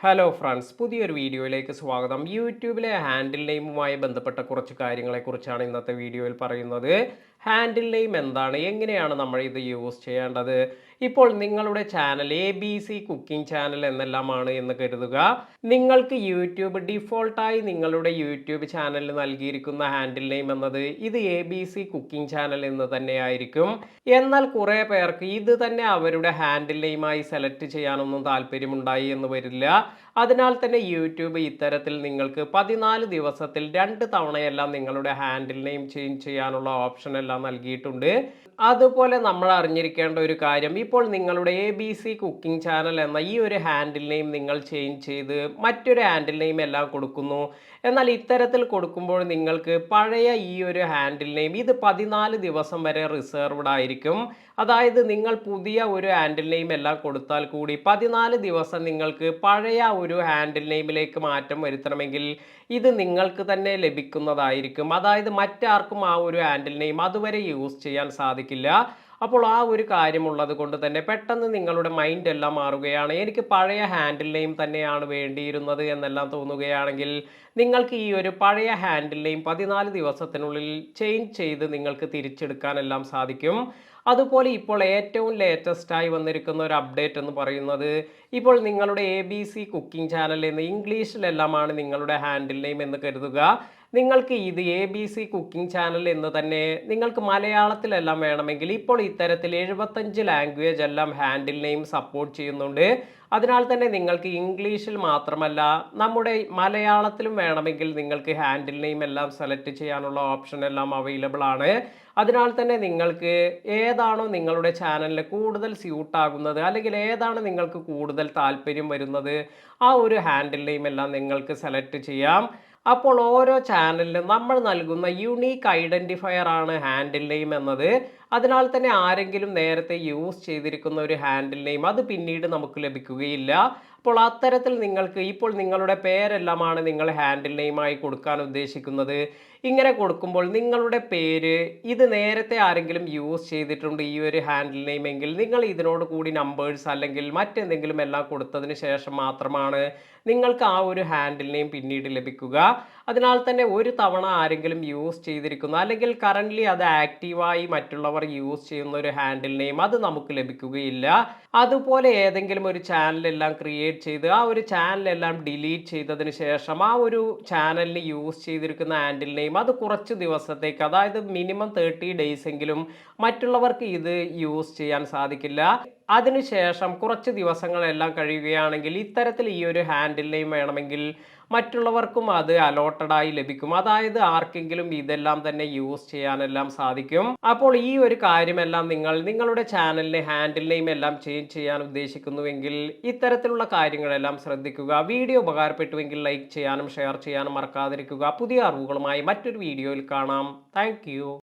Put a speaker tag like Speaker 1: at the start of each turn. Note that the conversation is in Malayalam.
Speaker 1: ഹലോ ഫ്രണ്ട്സ്, പുതിയൊരു വീഡിയോയിലേക്ക് സ്വാഗതം. യൂട്യൂബിലെ ഹാൻഡിൽ നെയിമുമായി ബന്ധപ്പെട്ട കുറച്ച് കാര്യങ്ങളെക്കുറിച്ചാണ് ഇന്നത്തെ വീഡിയോയിൽ പറയുന്നത്. ഹാൻഡിൽ നെയിം എന്താണ്, എങ്ങനെയാണ് നമ്മൾ ഇത് യൂസ് ചെയ്യേണ്ടത്? ഇപ്പോൾ നിങ്ങളുടെ ചാനൽ ABC കുക്കിംഗ് ചാനൽ എന്നെല്ലാമാണ് എന്ന് കരുതുക. നിങ്ങൾക്ക് യൂട്യൂബ് ഡിഫോൾട്ടായി നിങ്ങളുടെ യൂട്യൂബ് ചാനലിൽ നൽകിയിരിക്കുന്ന ഹാൻഡിൽ നെയിം എന്നത് ഇത് ABC കുക്കിംഗ് ചാനൽ എന്ന് തന്നെയായിരിക്കും. എന്നാൽ കുറേ പേർക്ക് ഇത് തന്നെ അവരുടെ ഹാൻഡിൽ നെയിമായി സെലക്ട് ചെയ്യാനൊന്നും താല്പര്യമുണ്ടായി എന്ന് വരില്ല. അതിനാൽ തന്നെ യൂട്യൂബ് ഇത്തരത്തിൽ നിങ്ങൾക്ക് 14 ദിവസത്തിൽ 2 തവണയെല്ലാം നിങ്ങളുടെ ഹാൻഡിൽ നെയിം ചേഞ്ച് ചെയ്യാനുള്ള ഓപ്ഷൻ എല്ലാം നൽകിയിട്ടുണ്ട്. അതുപോലെ നമ്മൾ അറിഞ്ഞിരിക്കേണ്ട ഒരു കാര്യം, ഇപ്പോൾ നിങ്ങളുടെ ABC കുക്കിംഗ് ചാനൽ എന്ന ഈ ഒരു ഹാൻഡിൽ നെയിം നിങ്ങൾ ചേഞ്ച് ചെയ്ത് മറ്റൊരു ഹാൻഡിൽ നെയിം എല്ലാം കൊടുക്കുന്നു. എന്നാൽ ഇത്തരത്തിൽ കൊടുക്കുമ്പോൾ നിങ്ങൾക്ക് പഴയ ഈ ഒരു ഹാൻഡിൽ നെയിം ഇത് 14 ദിവസം വരെ റിസർവ്ഡ് ആയിരിക്കും. അതായത് നിങ്ങൾ പുതിയ ഒരു ഹാൻഡിൽ നെയിം എല്ലാം കൊടുത്താൽ കൂടി 14 ദിവസം നിങ്ങൾക്ക് പഴയ ഒരു ഹാൻഡിൽ നെയിമിലേക്ക് മാറ്റം വരുത്തണമെങ്കിൽ ഇത് നിങ്ങൾക്ക് തന്നെ ലഭിക്കുന്നതായിരിക്കും. അതായത് മറ്റാർക്കും ആ ഒരു ഹാൻഡിൽ നെയിം അതുവരെ യൂസ് ചെയ്യാൻ സാധിക്കില്ല. അപ്പോൾ ആ ഒരു കാര്യമുള്ളത് കൊണ്ട് തന്നെ പെട്ടെന്ന് നിങ്ങളുടെ മൈൻഡ് എല്ലാം മാറുകയാണ്, എനിക്ക് പഴയ ഹാൻഡിൽ നെയിം തന്നെയാണ് വേണ്ടിയിരുന്നത് എന്നെല്ലാം തോന്നുകയാണെങ്കിൽ നിങ്ങൾക്ക് ഈ ഒരു പഴയ ഹാൻഡിൽ നെയിം 14 ദിവസത്തിനുള്ളിൽ ചേഞ്ച് ചെയ്ത് നിങ്ങൾക്ക് തിരിച്ചെടുക്കാനെല്ലാം സാധിക്കും. അതുപോലെ ഇപ്പോൾ ഏറ്റവും ലേറ്റസ്റ്റ് ആയി വന്നിരിക്കുന്ന ഒരു അപ്ഡേറ്റ് എന്ന് പറയുന്നത്, ഇപ്പോൾ നിങ്ങളുടെ ABC കുക്കിംഗ് ചാനൽ എന്ന് ഇംഗ്ലീഷിലെല്ലാമാണ് നിങ്ങളുടെ ഹാൻഡിൽ നെയിം എന്ന് കരുതുക. നിങ്ങൾക്ക് ഇത് ABC കുക്കിംഗ് ചാനൽ എന്ന് തന്നെ നിങ്ങൾക്ക് മലയാളത്തിലെല്ലാം വേണമെങ്കിൽ ഇപ്പോൾ ഇത്തരത്തിൽ 75 ലാംഗ്വേജ് എല്ലാം ഹാൻഡിൽ നെയിം സപ്പോർട്ട് ചെയ്യുന്നുണ്ട്. അതിനാൽ തന്നെ നിങ്ങൾക്ക് ഇംഗ്ലീഷിൽ മാത്രമല്ല നമ്മുടെ മലയാളത്തിലും വേണമെങ്കിൽ നിങ്ങൾക്ക് ഹാൻഡിൽ നെയിം എല്ലാം സെലക്ട് ചെയ്യാനുള്ള ഓപ്ഷൻ എല്ലാം അവൈലബിൾ ആണ്. അതിനാൽ തന്നെ നിങ്ങൾക്ക് ഏതാണോ നിങ്ങളുടെ ചാനലിന് കൂടുതൽ സ്യൂട്ട് ആകുന്നത്, അല്ലെങ്കിൽ ഏതാണ് നിങ്ങൾക്ക് കൂടുതൽ താല്പര്യം വരുന്നത്, ആ ഒരു ഹാൻഡിൽ നെയിം എല്ലാം നിങ്ങൾക്ക് സെലക്ട് ചെയ്യാം. അപ്പോൾ ഓരോ ചാനലിലും നമ്മൾ നൽകുന്ന യുണീക്ക് ഐഡൻറ്റിഫയർ ആണ് ഹാൻഡിൽ നെയിം എന്നത്. അതിനാൽ തന്നെ ആരെങ്കിലും നേരത്തെ യൂസ് ചെയ്തിരിക്കുന്ന ഒരു ഹാൻഡിൽ നെയിം അത് പിന്നീട് നമുക്ക് ലഭിക്കുകയില്ല. അപ്പോൾ അത്തരത്തിൽ നിങ്ങൾക്ക് ഇപ്പോൾ നിങ്ങളുടെ പേരെല്ലാമാണ് നിങ്ങൾ ഹാൻഡിൽ നെയിമായി കൊടുക്കാൻ ഉദ്ദേശിക്കുന്നത്. ഇങ്ങനെ കൊടുക്കുമ്പോൾ നിങ്ങളുടെ പേര് ഇത് നേരത്തെ ആരെങ്കിലും യൂസ് ചെയ്തിട്ടുണ്ട് ഈ ഒരു ഹാൻഡിൽ നെയിം എങ്കിൽ നിങ്ങൾ ഇതിനോട് കൂടി നമ്പേഴ്സ് അല്ലെങ്കിൽ മറ്റെന്തെങ്കിലും എല്ലാം കൊടുത്തതിന് ശേഷം മാത്രമാണ് നിങ്ങൾക്ക് ആ ഒരു ഹാൻഡിൽ നെയിം പിന്നീട് ലഭിക്കുക. അതിനാൽ തന്നെ ഒരു തവണ ആരെങ്കിലും യൂസ് ചെയ്തിരിക്കുന്ന അല്ലെങ്കിൽ കറൻ്റ്ലി അത് ആക്റ്റീവായി മറ്റുള്ളവർ യൂസ് ചെയ്യുന്ന ഒരു ഹാൻഡിൽ നെയിം അത് നമുക്ക് ലഭിക്കുകയില്ല. അതുപോലെ ഏതെങ്കിലും ഒരു ചാനലെല്ലാം ക്രിയേറ്റ് ചെയ്ത് ആ ഒരു ചാനലെല്ലാം ഡിലീറ്റ് ചെയ്തതിന് ശേഷം ആ ഒരു ചാനലിന് യൂസ് ചെയ്തിരിക്കുന്ന ഹാൻഡിൽ നെയിം അത് കുറച്ച് ദിവസത്തേക്ക്, അതായത് മിനിമം 30 ഡേയ്സ് എങ്കിലും മറ്റുള്ളവർക്ക് ഇത് യൂസ് ചെയ്യാൻ സാധിക്കില്ല. അതിനുശേഷം കുറച്ച് ദിവസങ്ങളെല്ലാം കഴിയുകയാണെങ്കിൽ ഇത്തരത്തിൽ ഈ ഒരു ഹാൻഡിൽ നെയിം വേണമെങ്കിൽ മറ്റുള്ളവർക്കും അത് അലോട്ടഡായി ലഭിക്കും. അതായത് ആർക്കെങ്കിലും ഇതെല്ലാം തന്നെ യൂസ് ചെയ്യാനെല്ലാം സാധിക്കും. അപ്പോൾ ഈ ഒരു കാര്യമെല്ലാം നിങ്ങൾ നിങ്ങളുടെ ചാനലിന് ഹാൻഡിൽ നെയിം എല്ലാം ചേഞ്ച് ചെയ്യാൻ ഉദ്ദേശിക്കുന്നുവെങ്കിൽ ഇത്തരത്തിലുള്ള കാര്യങ്ങളെല്ലാം ശ്രദ്ധിക്കുക. വീഡിയോ ഉപകാരപ്പെട്ടുവെങ്കിൽ ലൈക്ക് ചെയ്യാനും ഷെയർ ചെയ്യാനും മറക്കാതിരിക്കുക. പുതിയ അറിവുകളുമായി മറ്റൊരു വീഡിയോയിൽ കാണാം. താങ്ക്